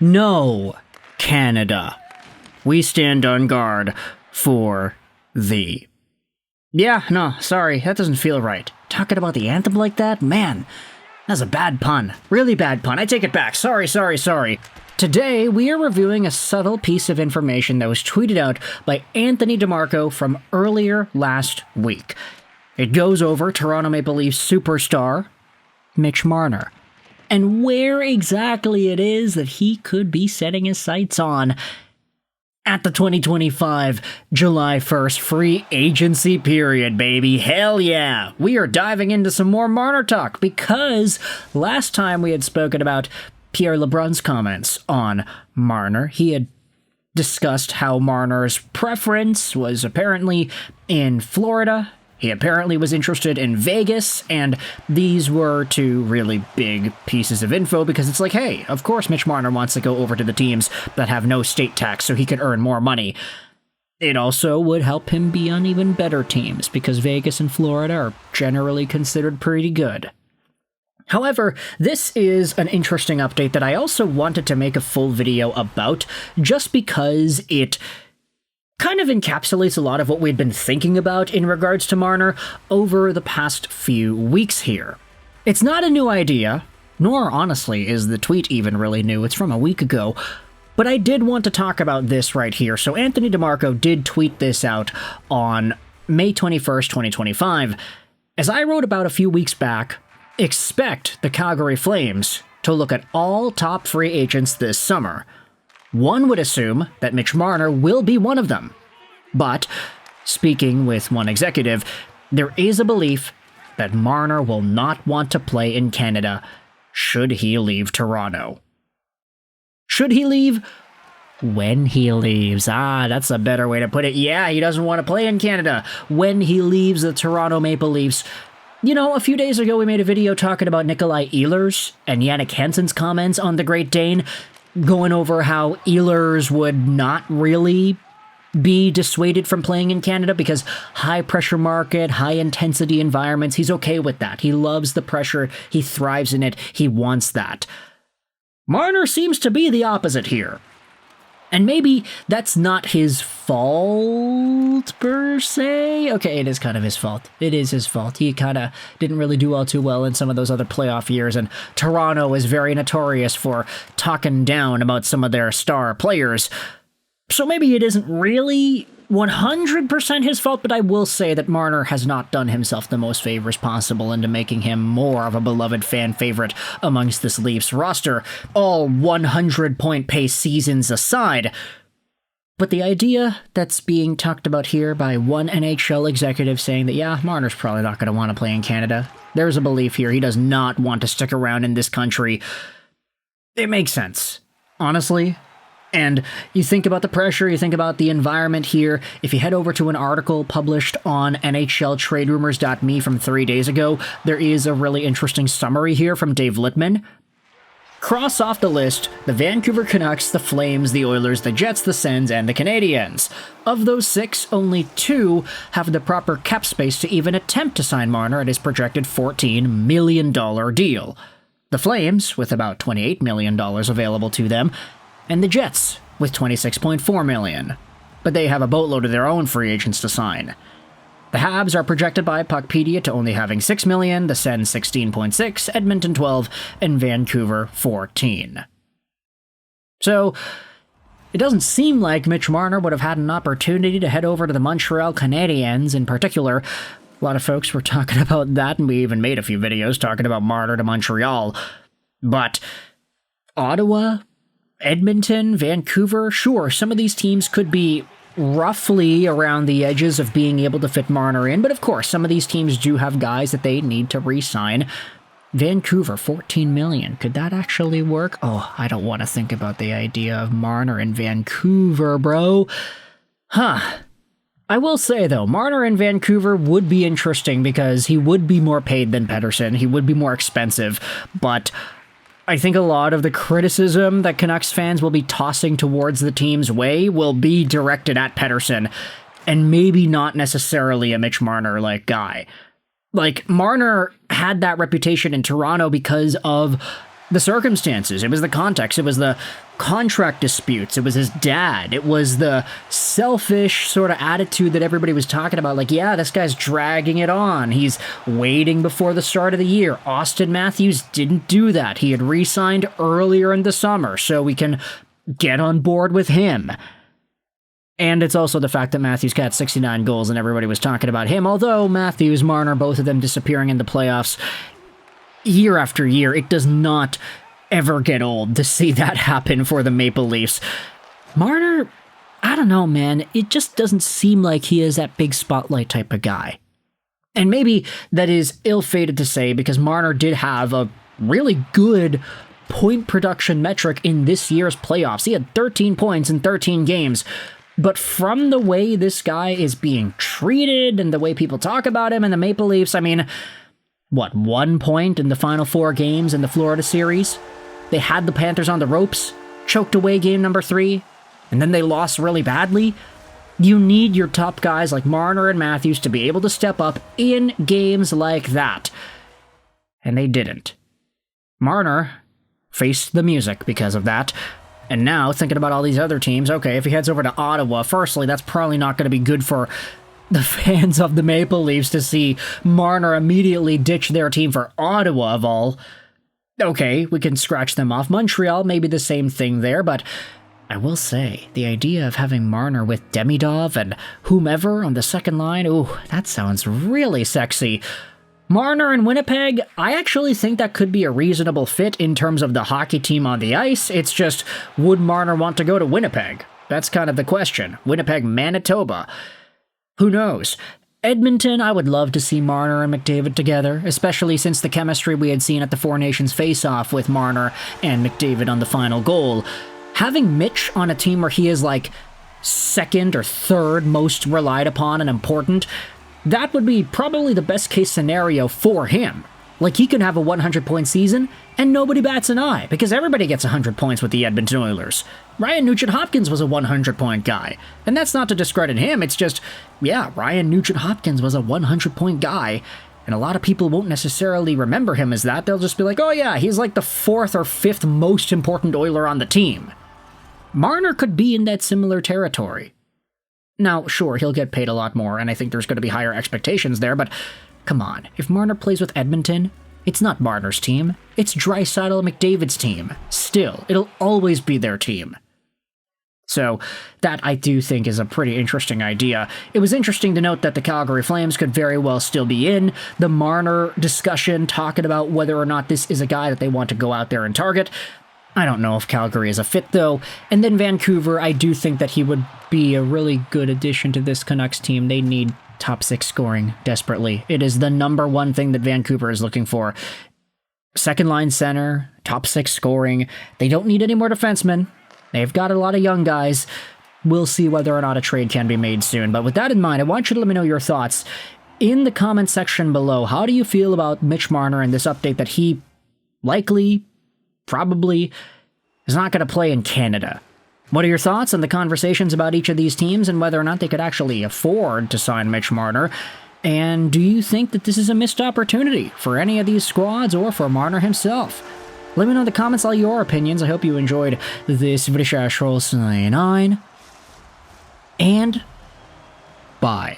No, Canada. We stand on guard for thee. Yeah, no, sorry, that doesn't feel right. Talking about the anthem like that? Man, that's a bad pun. Really bad pun. I take it back. Sorry. Today, we are reviewing a subtle piece of information that was tweeted out by Anthony DeMarco from earlier last week. It goes over Toronto Maple Leafs superstar, Mitch Marner, and where exactly it is that he could be setting his sights on at the 2025 July 1st free agency period, baby. Hell yeah! We are diving into some more Marner talk because last time we had spoken about Pierre LeBrun's comments on Marner. He had discussed how Marner's preference was apparently in Florida. He apparently was interested in Vegas, and these were two really big pieces of info because it's like, hey, of course Mitch Marner wants to go over to the teams that have no state tax so he can earn more money. It also would help him be on even better teams because Vegas and Florida are generally considered pretty good. However, this is an interesting update that I also wanted to make a full video about just because it kind of encapsulates a lot of what we'd been thinking about in regards to Marner over the past few weeks here. It's not a new idea, nor honestly is the tweet even really new. It's from a week ago, but I did want to talk about this right here. So Anthony DeMarco did tweet this out on May 21st, 2025. As I wrote about a few weeks back, expect the Calgary Flames to look at all top free agents this summer. One would assume that Mitch Marner will be one of them. But, speaking with one executive, there is a belief that Marner will not want to play in Canada should he leave Toronto. Should he leave? When he leaves. That's a better way to put it. Yeah, he doesn't want to play in Canada when he leaves the Toronto Maple Leafs. You know, a few days ago we made a video talking about Nikolai Ehlers and Jannik Hansen's comments on the Great Dane, going over how Ehlers would not really be dissuaded from playing in Canada because high-pressure market, high-intensity environments, he's okay with that. He loves the pressure, he thrives in it, he wants that. Marner seems to be the opposite here. And maybe that's not his fault, per se. Okay, it is kind of his fault. It is his fault. He kind of didn't really do all too well in some of those other playoff years, and Toronto is very notorious for talking down about some of their star players. So maybe it isn't really 100% his fault, but I will say that Marner has not done himself the most favors possible into making him more of a beloved fan favorite amongst this Leafs roster, all 100-point pace seasons aside. But the idea that's being talked about here by one NHL executive saying that, yeah, Marner's probably not going to want to play in Canada. There's a belief here he does not want to stick around in this country. It makes sense, honestly. And you think about the pressure, you think about the environment here. If you head over to an article published on NHLTradeRumors.me from 3 days ago, there is a really interesting summary here from Dave Littman. Cross off the list the Vancouver Canucks, the Flames, the Oilers, the Jets, the Sens, and the Canadiens. Of those 6, only 2 have the proper cap space to even attempt to sign Marner at his projected $14 million deal. The Flames, with about $28 million available to them, and the Jets, with $26.4 million. But they have a boatload of their own free agents to sign. The Habs are projected by Puckpedia to only having $6 million, the Sens $16.6, Edmonton $12, and Vancouver $14. So, it doesn't seem like Mitch Marner would have had an opportunity to head over to the Montreal Canadiens in particular. A lot of folks were talking about that, and we even made a few videos talking about Marner to Montreal. But Ottawa, Edmonton, Vancouver, sure, some of these teams could be roughly around the edges of being able to fit Marner in, but of course, some of these teams do have guys that they need to re-sign. Vancouver, $14 million. Could that actually work? Oh, I don't want to think about the idea of Marner in Vancouver, bro. I will say, though, Marner in Vancouver would be interesting because he would be more paid than Pettersson. He would be more expensive, but I think a lot of the criticism that Canucks fans will be tossing towards the team's way will be directed at Pettersson, and maybe not necessarily a Mitch Marner-like guy. Like, Marner had that reputation in Toronto because of the circumstances, it was the context, it was the contract disputes, it was his dad, it was the selfish sort of attitude that everybody was talking about, like, yeah, this guy's dragging it on, he's waiting before the start of the year. Austin Matthews didn't do that. He had re-signed earlier in the summer, so we can get on board with him. And it's also the fact that Matthews got 69 goals and everybody was talking about him, although Matthews, Marner, both of them disappearing in the playoffs year after year. It does not ever get old to see that happen for the Maple Leafs. Marner, I don't know, man. It just doesn't seem like he is that big spotlight type of guy. And maybe that is ill-fated to say because Marner did have a really good point production metric in this year's playoffs. He had 13 points in 13 games. But from the way this guy is being treated and the way people talk about him and the Maple Leafs, I mean, what, 1 point in the final 4 games in the Florida series? They had the Panthers on the ropes, choked away game number 3, and then they lost really badly. You need your top guys like Marner and Matthews to be able to step up in games like that. And they didn't. Marner faced the music because of that. And now, thinking about all these other teams, okay, if he heads over to Ottawa, firstly, that's probably not going to be good for the fans of the Maple Leafs to see Marner immediately ditch their team for Ottawa of all. Okay, we can scratch them off. Montreal, maybe the same thing there, but I will say, the idea of having Marner with Demidov and whomever on the second line, ooh, that sounds really sexy. Marner in Winnipeg, I actually think that could be a reasonable fit in terms of the hockey team on the ice. It's just, would Marner want to go to Winnipeg? That's kind of the question. Winnipeg, Manitoba. Who knows? Edmonton, I would love to see Marner and McDavid together, especially since the chemistry we had seen at the Four Nations face-off with Marner and McDavid on the final goal. Having Mitch on a team where he is like second or third most relied upon and important, that would be probably the best case scenario for him. Like, he can have a 100-point season, and nobody bats an eye, because everybody gets 100 points with the Edmonton Oilers. Ryan Nugent-Hopkins was a 100-point guy, and that's not to discredit him, it's just, yeah, Ryan Nugent-Hopkins was a 100-point guy, and a lot of people won't necessarily remember him as that. They'll just be like, oh yeah, he's like the 4th or 5th most important Oiler on the team. Marner could be in that similar territory. Now, sure, he'll get paid a lot more, and I think there's going to be higher expectations there, but come on, if Marner plays with Edmonton, it's not Marner's team, it's Draisaitl McDavid's team. Still, it'll always be their team. So, that I do think is a pretty interesting idea. It was interesting to note that the Calgary Flames could very well still be in the Marner discussion, talking about whether or not this is a guy that they want to go out there and target. I don't know if Calgary is a fit, though. And then Vancouver, I do think that he would be a really good addition to this Canucks team. They need top 6 scoring desperately. It is the number one thing that Vancouver is looking for. Second line center, top 6 scoring. They don't need any more defensemen. They've got a lot of young guys. We'll see whether or not a trade can be made soon. But with that in mind, I want you to let me know your thoughts in the comment section below. How do you feel about Mitch Marner and this update that he likely, probably, is not going to play in Canada? What are your thoughts on the conversations about each of these teams and whether or not they could actually afford to sign Mitch Marner? And do you think that this is a missed opportunity for any of these squads or for Marner himself? Let me know in the comments all your opinions. I hope you enjoyed this video. And bye.